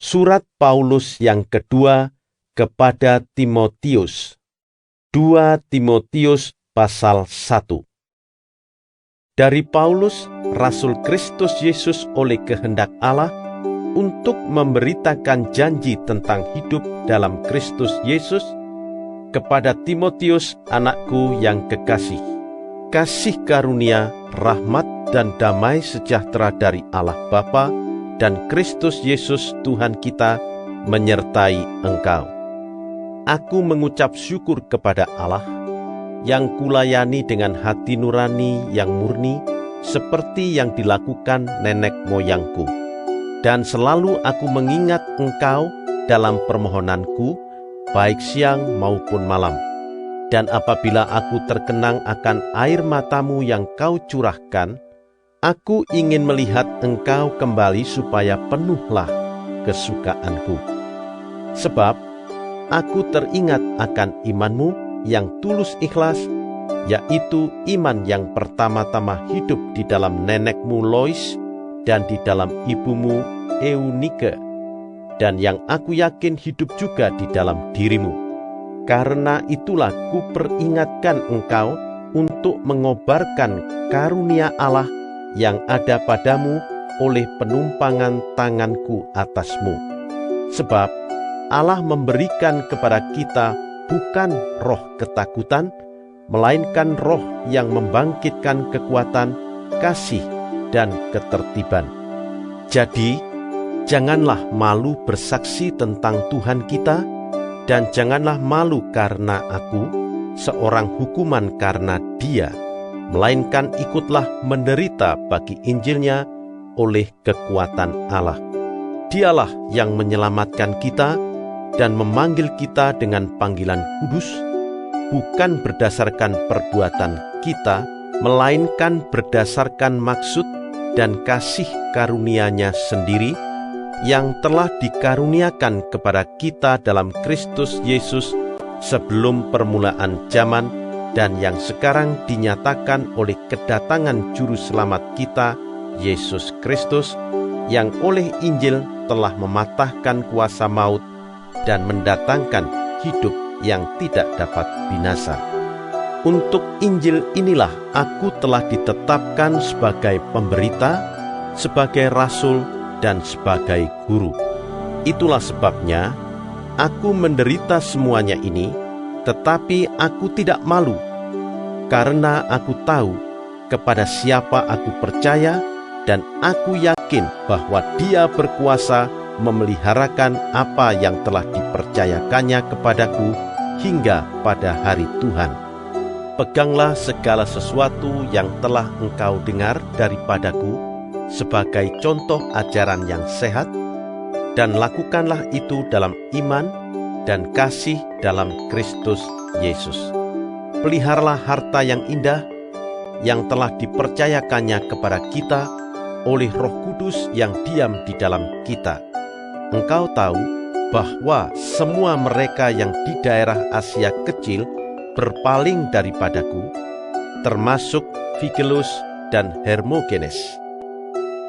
Surat Paulus yang kedua kepada Timotius. 2 Timotius pasal 1. Dari Paulus, Rasul Kristus Yesus oleh kehendak Allah, untuk memberitakan janji tentang hidup dalam Kristus Yesus, kepada Timotius anakku yang kekasih. Kasih karunia, rahmat dan damai sejahtera dari Allah Bapa dan Kristus Yesus Tuhan kita menyertai engkau. Aku mengucap syukur kepada Allah, yang kulayani dengan hati nurani yang murni, seperti yang dilakukan nenek moyangku. Dan selalu aku mengingat engkau dalam permohonanku, baik siang maupun malam. Dan apabila aku terkenang akan air matamu yang kau curahkan, aku ingin melihat engkau kembali supaya penuhlah kesukaanku. Sebab aku teringat akan imanmu yang tulus ikhlas, yaitu iman yang pertama-tama hidup di dalam nenekmu Lois dan di dalam ibumu Eunike, dan yang aku yakin hidup juga di dalam dirimu. Karena itulah kuperingatkan engkau untuk mengobarkan karunia Allah yang ada padamu oleh penumpangan tanganku atasmu. Sebab Allah memberikan kepada kita bukan roh ketakutan, melainkan roh yang membangkitkan kekuatan, kasih, dan ketertiban. Jadi, janganlah malu bersaksi tentang Tuhan kita, dan janganlah malu karena aku, seorang hukuman karena Dia, melainkan ikutlah menderita bagi Injilnya oleh kekuatan Allah. Dialah yang menyelamatkan kita dan memanggil kita dengan panggilan kudus, bukan berdasarkan perbuatan kita, melainkan berdasarkan maksud dan kasih karunia-Nya sendiri, yang telah dikaruniakan kepada kita dalam Kristus Yesus sebelum permulaan zaman, dan yang sekarang dinyatakan oleh kedatangan Juru Selamat kita, Yesus Kristus, yang oleh Injil telah mematahkan kuasa maut dan mendatangkan hidup yang tidak dapat binasa. Untuk Injil inilah aku telah ditetapkan sebagai pemberita, sebagai rasul, dan sebagai guru. Itulah sebabnya aku menderita semuanya ini, tetapi aku tidak malu, karena aku tahu kepada siapa aku percaya, dan aku yakin bahwa Dia berkuasa memeliharakan apa yang telah dipercayakannya kepadaku hingga pada hari Tuhan. Peganglah segala sesuatu yang telah engkau dengar daripadaku sebagai contoh ajaran yang sehat, dan lakukanlah itu dalam iman dan kasih dalam Kristus Yesus. Peliharalah harta yang indah yang telah dipercayakannya kepada kita oleh Roh Kudus yang diam di dalam kita. Engkau tahu bahwa semua mereka yang di daerah Asia Kecil berpaling daripadaku, termasuk Figelus dan Hermogenes.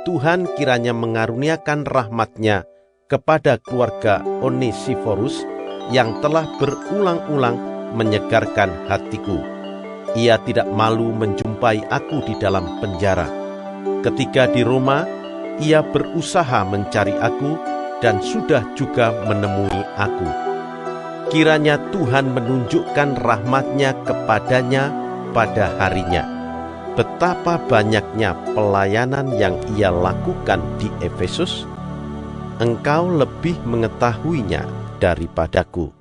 Tuhan kiranya mengaruniakan rahmat-Nya kepada keluarga Onesiforus yang telah berulang-ulang menyegarkan hatiku. Ia tidak malu menjumpai aku di dalam penjara. Ketika di Roma, ia berusaha mencari aku dan sudah juga menemui aku. Kiranya Tuhan menunjukkan rahmat-Nya kepadanya pada harinya. Betapa banyaknya pelayanan yang ia lakukan di Efesus, engkau lebih mengetahuinya daripadaku.